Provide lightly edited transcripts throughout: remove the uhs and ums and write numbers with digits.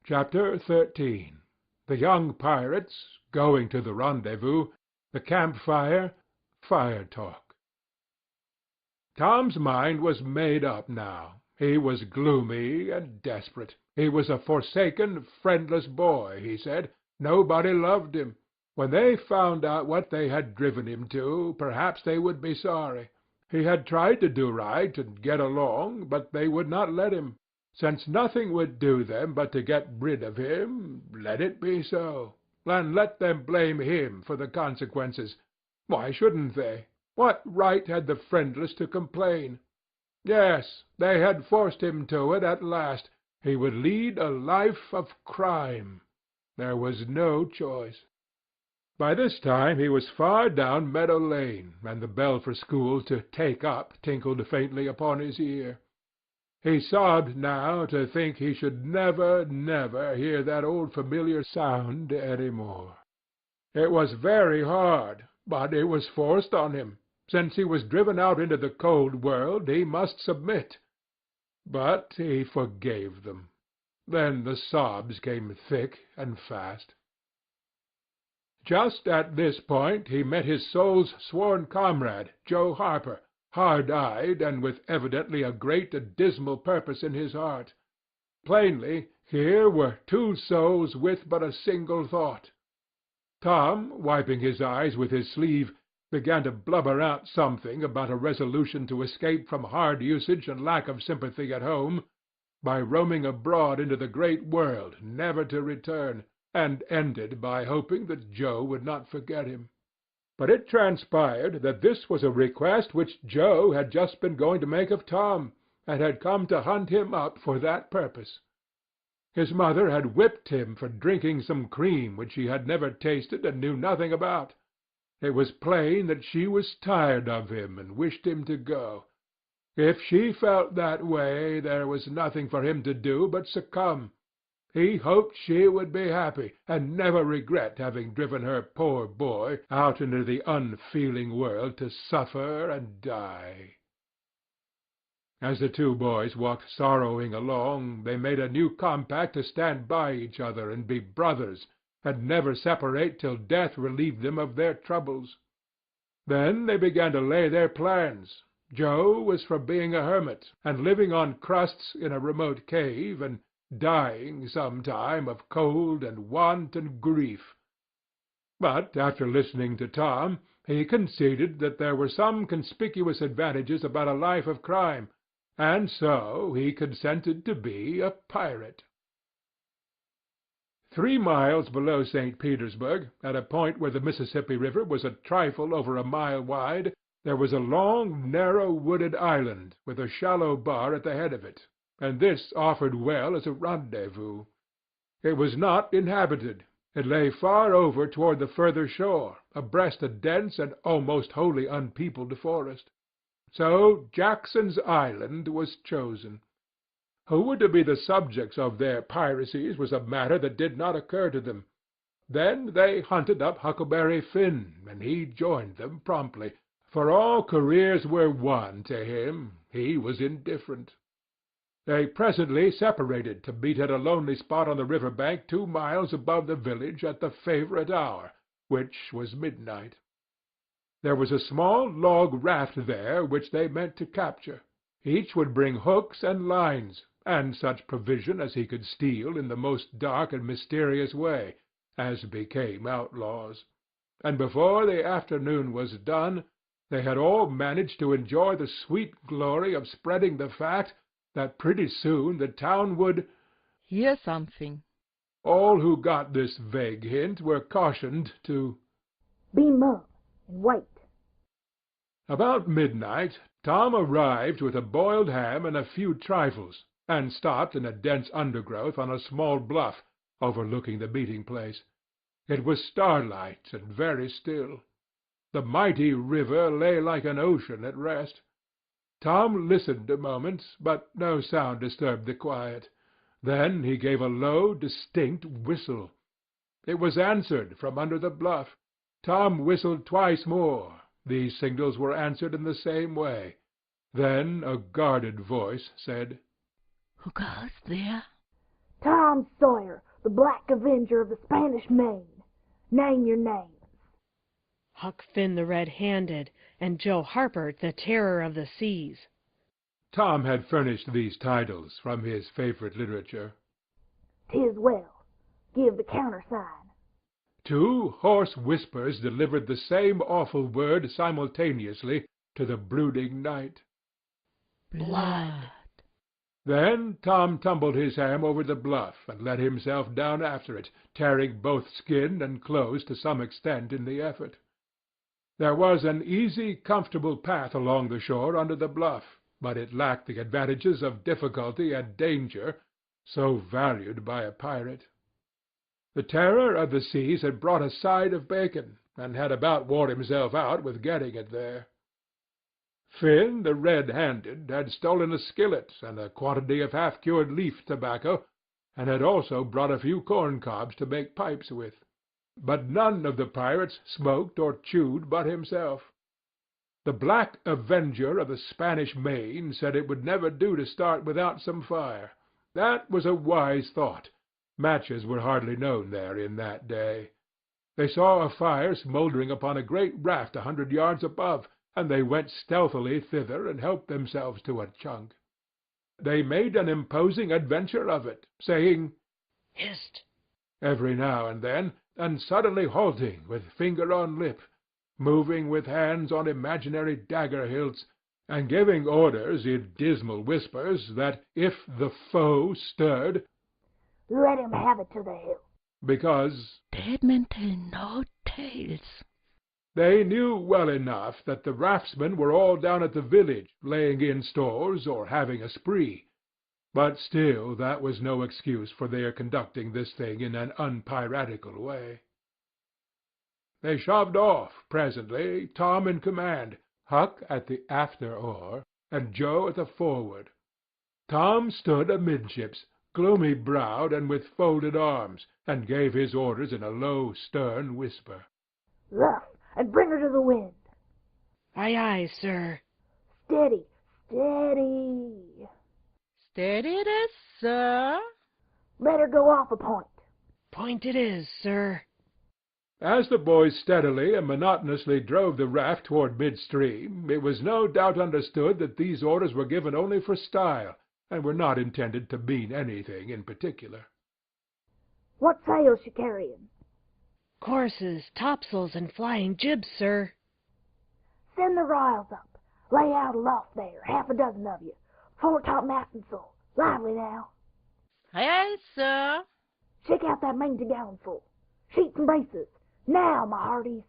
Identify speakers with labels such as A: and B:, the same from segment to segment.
A: Chapter 13. The young pirates, going to the rendezvous, the campfire, fire talk. Tom's mind was made up now. He was gloomy and desperate. He was a forsaken, friendless boy, he said. Nobody loved him. When they found out what they had driven him to, perhaps they would be sorry. He had tried to do right and get along, but they would not let him. Since nothing would do them but to get rid of him, let it be so, and let them blame him for the consequences. Why shouldn't they? What right had the friendless to complain? Yes, they had forced him to it at last. He would lead a life of crime. There was no choice. By this time he was far down Meadow Lane, and the bell for school to "take up" tinkled faintly upon his ear. He sobbed now to think he should never, never hear that old familiar sound any more. It was very hard, but it was forced on him. Since he was driven out into the cold world, he must submit. But he forgave them. Then the sobs came thick and fast. Just at this point he met his soul's sworn comrade, Joe Harper, hard-eyed and with evidently a great and dismal purpose in his heart. Plainly, here were two souls with but a single thought. Tom, wiping his eyes with his sleeve, began to blubber out something about a resolution to escape from hard usage and lack of sympathy at home by roaming abroad into the great world, never to return, and ended by hoping that Joe would not forget him. But it transpired that this was a request which Joe had just been going to make of Tom, and had come to hunt him up for that purpose. His mother had whipped him for drinking some cream which he had never tasted and knew nothing about. It was plain that she was tired of him and wished him to go. If she felt that way, there was nothing for him to do but succumb. He hoped she would be happy, and never regret having driven her poor boy out into the unfeeling world to suffer and die. As the two boys walked sorrowing along, they made a new compact to stand by each other and be brothers, and never separate till death relieved them of their troubles. Then they began to lay their plans. Joe was for being a hermit, and living on crusts in a remote cave, and dying some time of cold and want and grief. But after listening to Tom, he conceded that there were some conspicuous advantages about a life of crime, and so he consented to be a pirate. 3 miles below St. Petersburg, at a point where the Mississippi River was a trifle over a mile wide, there was a long, narrow, wooded island with a shallow bar at the head of it, and this offered well as a rendezvous. It was not inhabited. It lay far over toward the further shore, abreast a dense and almost wholly unpeopled forest. So Jackson's Island was chosen. Who were to be the subjects of their piracies was a matter that did not occur to them. Then they hunted up Huckleberry Finn, and he joined them promptly, for all careers were one to him. He was indifferent. They presently separated to meet at a lonely spot on the river bank 2 miles above the village at the favorite hour, which was midnight. There was a small log raft there which they meant to capture. Each would bring hooks and lines, and such provision as he could steal in the most dark and mysterious way, as became outlaws. And before the afternoon was done, they had all managed to enjoy the sweet glory of spreading the fact that pretty soon the town would
B: hear something.
A: All who got this vague hint were cautioned to
C: be mum and wait.
A: About midnight Tom arrived with a boiled ham and a few trifles, and stopped in a dense undergrowth on a small bluff overlooking the meeting-place. It was starlight and very still. The mighty river lay like an ocean at rest. Tom listened a moment, but no sound disturbed the quiet. Then he gave a low, distinct whistle. It was answered from under the bluff. Tom whistled twice more. These signals were answered in the same way. Then a guarded voice said,
B: "Who goes there?"
C: Tom Sawyer, the Black Avenger of the Spanish Main. Name your names.
D: Huck Finn the Red-Handed, and Joe Harper the Terror of the Seas.
A: Tom had furnished these titles from his favorite literature.
C: 'Tis well. Give the countersign.
A: Two hoarse whispers delivered the same awful word simultaneously to the brooding night.
D: Blood.
A: Then Tom tumbled his ham over the bluff and let himself down after it, tearing both skin and clothes to some extent in the effort. There was an easy, comfortable path along the shore under the bluff, but it lacked the advantages of difficulty and danger so valued by a pirate. The Terror of the Seas had brought a side of bacon, and had about wore himself out with getting it there. Finn, the Red-Handed, had stolen a skillet and a quantity of half-cured leaf tobacco, and had also brought a few corn-cobs to make pipes with. But none of the pirates smoked or chewed but himself. The Black Avenger of the Spanish Main said it would never do to start without some fire. That was a wise thought. Matches were hardly known there in that day. They saw a fire smouldering upon a great raft 100 yards above, and they went stealthily thither and helped themselves to a chunk. They made an imposing adventure of it, saying,
D: "Hist!"
A: every now and then, and suddenly halting with finger on lip, moving with hands on imaginary dagger hilts, and giving orders in dismal whispers that if the foe stirred,
C: Let him have it to the hill.
A: because
B: Dead men tell no tales.
A: they knew well enough that the raftsmen were all down at the village, laying in stores or having a spree. But still that was no excuse for their conducting this thing in an unpiratical way. They shoved off, presently, Tom in command, Huck at the after oar, and Joe at the forward. Tom stood amidships, gloomy-browed and with folded arms, and gave his orders in a low, stern whisper.
C: Luff, and bring her to the wind.
D: Aye, aye, sir.
C: Steady, steady.
B: Steady it is, sir.
C: Let her go off a point.
D: Point it is, sir.
A: As the boys steadily and monotonously drove the raft toward midstream, it was no doubt understood that these orders were given only for style, and were not intended to mean anything in particular.
C: What sail's she carrying?
D: Courses, topsails, and flying jibs, sir.
C: Send the royals up. Lay out aloft there, 6 of you. Foretopmast and full. Lively now.
B: Aye, aye, sir.
C: Shake out that main t'gallant full. Sheets and braces. Now, my hearties.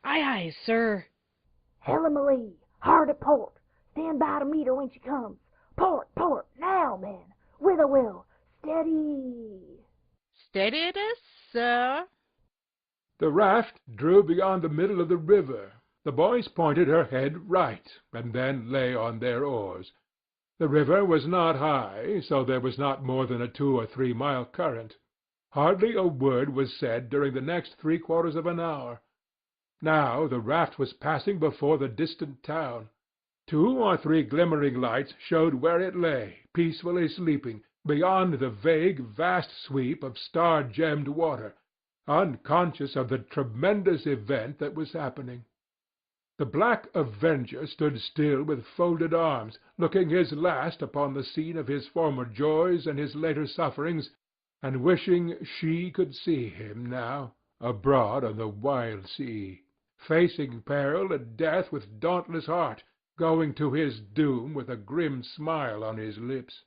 D: Aye, aye, sir.
C: Helen Malee, hard at port. Stand by to meet her when she comes. Port, port, now, men. With a will. Steady.
B: Steady it is, sir.
A: The raft drew beyond the middle of the river. The boys pointed her head right, and then lay on their oars. The river was not high, so there was not more than a 2 or 3 mile current. Hardly a word was said during the next 3/4 of an hour. Now the raft was passing before the distant town. 2 or 3 glimmering lights showed where it lay, peacefully sleeping, beyond the vague, vast sweep of star-gemmed water, unconscious of the tremendous event that was happening. The Black Avenger stood still with folded arms, looking his last upon the scene of his former joys and his later sufferings, and wishing she could see him now, abroad on the wild sea, facing peril and death with dauntless heart, going to his doom with a grim smile on his lips.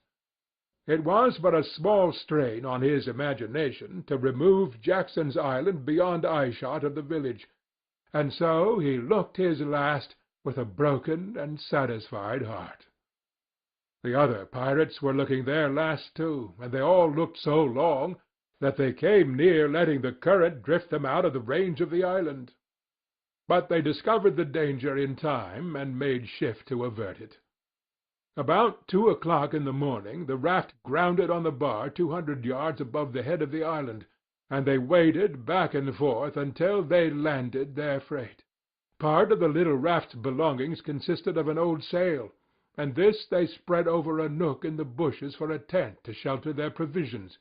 A: It was but a small strain on his imagination to remove Jackson's Island beyond eyeshot of the village, and so he looked his last with a broken and satisfied heart. The other pirates were looking their last too, and they all looked so long that they came near letting the current drift them out of the range of the island. But they discovered the danger in time, and made shift to avert it. About 2 o'clock in the morning the raft grounded on the bar 200 yards above the head of the island, and they waded back and forth until they landed their freight. Part of the little raft's belongings consisted of an old sail, and this they spread over a nook in the bushes for a tent to shelter their provisions,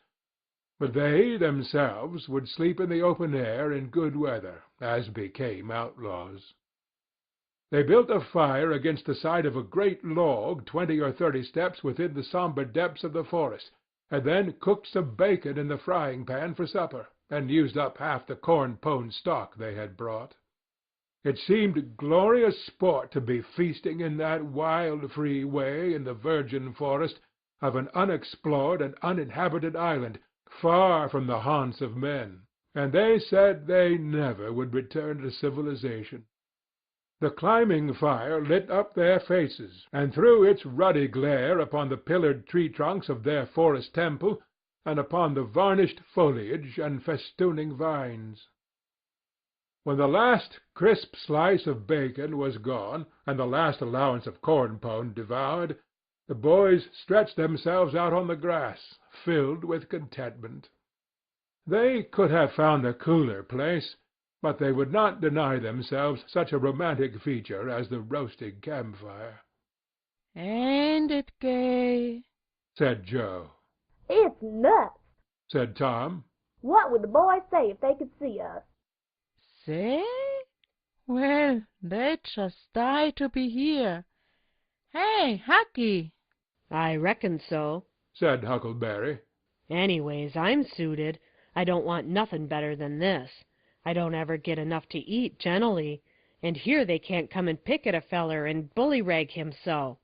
A: but they themselves would sleep in the open air in good weather, as became outlaws. They built a fire against the side of a great log 20 or 30 steps within the sombre depths of the forest, and then cooked some bacon in the frying-pan for supper, and used up half the corn-pone stock they had brought. It seemed glorious sport to be feasting in that wild, free way in the virgin forest of an unexplored and uninhabited island, far from the haunts of men, and they said they never would return to civilization. The climbing fire lit up their faces, and threw its ruddy glare upon the pillared tree-trunks of their forest temple, and upon the varnished foliage and festooning vines. When the last crisp slice of bacon was gone, and the last allowance of corn-pone devoured, the boys stretched themselves out on the grass, filled with contentment. They could have found a cooler place, but they would not deny themselves such a romantic feature as the roasting campfire.
B: Ain't it gay?
A: Said Joe.
C: It's nuts.
A: Said Tom.
C: What would the boys say if they could see us?
B: Say? Well, they'd just die to be here. Hey, Hucky!
D: I reckon so.
A: Said Huckleberry.
D: Anyways, I'm suited. I don't want nothing better than this. I don't ever get enough to eat, generally, and here they can't come and pick at a feller and bullyrag him so.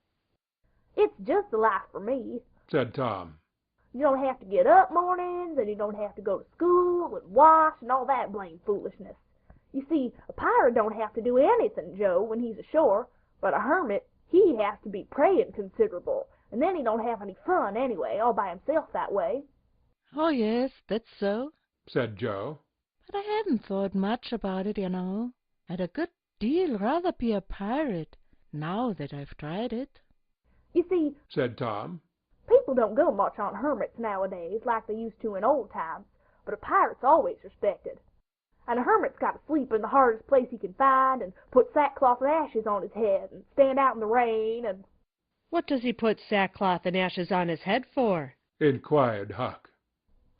C: It's just the life for me.
A: Said Tom.
C: You don't have to get up mornings, and you don't have to go to school and wash and all that blame foolishness. You see, a pirate don't have to do anything, Joe, when he's ashore, but a hermit, he has to be praying considerable, and then he don't have any fun anyway, all by himself that way.
B: Oh, yes, that's so.
A: Said Joe.
B: But I haven't thought much about it, you know. I'd a good deal rather be a pirate, now that I've tried it.
C: You see,
A: Said Tom.
C: people don't go much on hermits nowadays like they used to in old times, but a pirate's always respected. And a hermit's got to sleep in the hardest place he can find, and put sackcloth and ashes on his head, and stand out in the rain, and...
D: What does he put sackcloth and ashes on his head for?
A: Inquired Huck.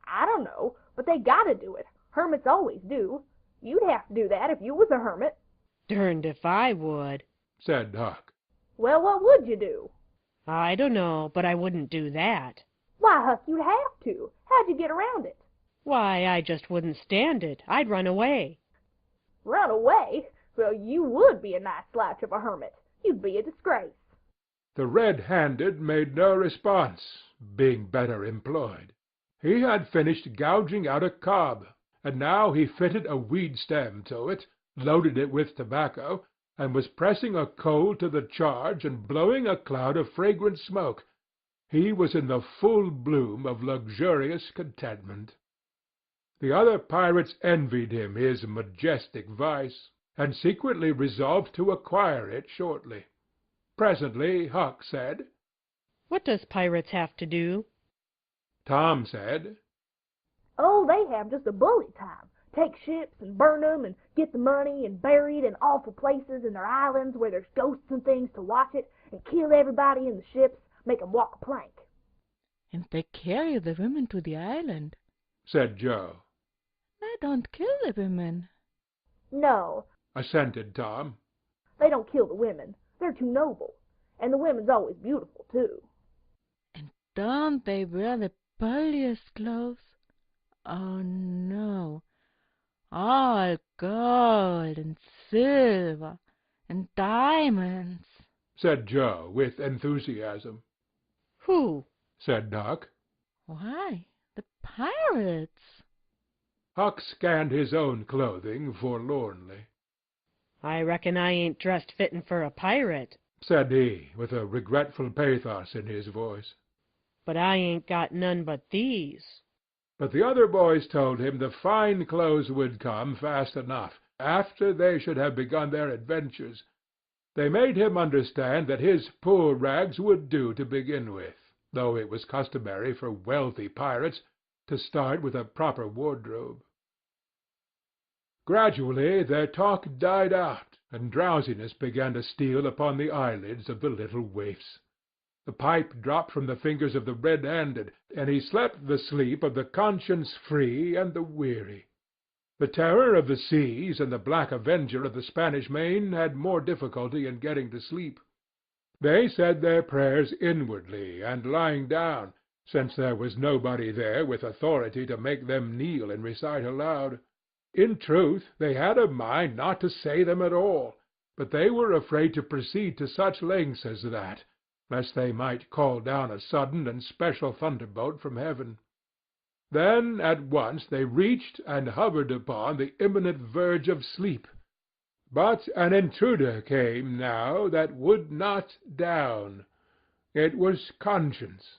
C: I don't know, but they gotta do it. Hermits always do. You'd have to do that if you was a hermit.
D: Derned if I would.
A: Said Huck.
C: Well, what would you do?
D: I don't know, but I wouldn't do that.
C: Why, Huck, you'd have to. How'd you get around it?
D: Why, I just wouldn't stand it. I'd run away.
C: Run away? Well, you would be a nice slouch of a hermit. You'd be a disgrace.
A: The red-handed made no response, being better employed. He had finished gouging out a cob, and now he fitted a weed stem to it, loaded it with tobacco, and was pressing a coal to the charge and blowing a cloud of fragrant smoke. He was in the full bloom of luxurious contentment. The other pirates envied him his majestic vice, and secretly resolved to acquire it shortly. Presently Huck said,
D: What does pirates have to do?
A: Tom said,
C: Oh, they have just a bully time. Take ships and burn 'em and get the money and bury it in awful places in their islands where there's ghosts and things to watch it, and kill everybody in the ships, make 'em walk a plank.
B: And they carry the women to the island.
A: said Joe.
B: They don't kill the women.
C: No,
A: Assented Tom.
C: they don't kill the women. They're too noble. And the women's always beautiful, too.
B: And don't they wear the bulliest clothes? Oh, no. All gold and silver and diamonds.
A: Said Joe with enthusiasm.
D: Who?
A: Said Huck.
B: Why, the pirates.
A: Huck scanned his own clothing forlornly.
D: I reckon I ain't dressed fittin' for a pirate.
A: Said he, with a regretful pathos in his voice.
D: But I ain't got none but these.
A: But the other boys told him the fine clothes would come fast enough, after they should have begun their adventures. They made him understand that his poor rags would do to begin with, though it was customary for wealthy pirates to start with a proper wardrobe. Gradually their talk died out, and drowsiness began to steal upon the eyelids of the little waifs. The pipe dropped from the fingers of the red-handed, and he slept the sleep of the conscience-free and the weary. The terror of the seas and the black avenger of the Spanish Main had more difficulty in getting to sleep. They said their prayers inwardly and lying down, since there was nobody there with authority to make them kneel and recite aloud. In truth, they had a mind not to say them at all, but they were afraid to proceed to such lengths as that, lest they might call down a sudden and special thunderbolt from heaven. Then at once they reached and hovered upon the imminent verge of sleep. But an intruder came now that would not down. It was conscience.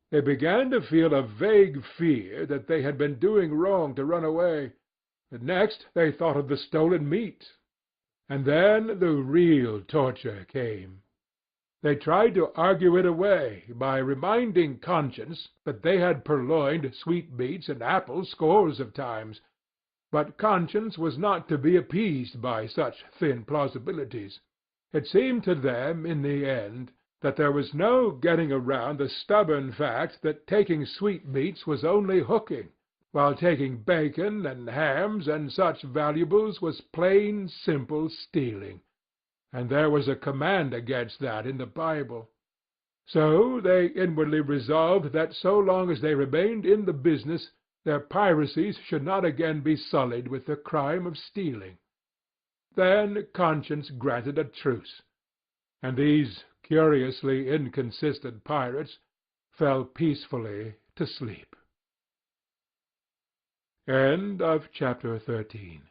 A: They began to feel a vague fear that they had been doing wrong to run away. But next they thought of the stolen meat. And then the real torture came. They tried to argue it away by reminding conscience that they had purloined sweetmeats and apples scores of times. But conscience was not to be appeased by such thin plausibilities. It seemed to them, in the end, that there was no getting around the stubborn fact that taking sweetmeats was only hooking, while taking bacon and hams and such valuables was plain, simple stealing. And there was a command against that in the Bible. So they inwardly resolved that so long as they remained in the business, their piracies should not again be sullied with the crime of stealing. Then conscience granted a truce, and these curiously inconsistent pirates fell peacefully to sleep. End of chapter 13.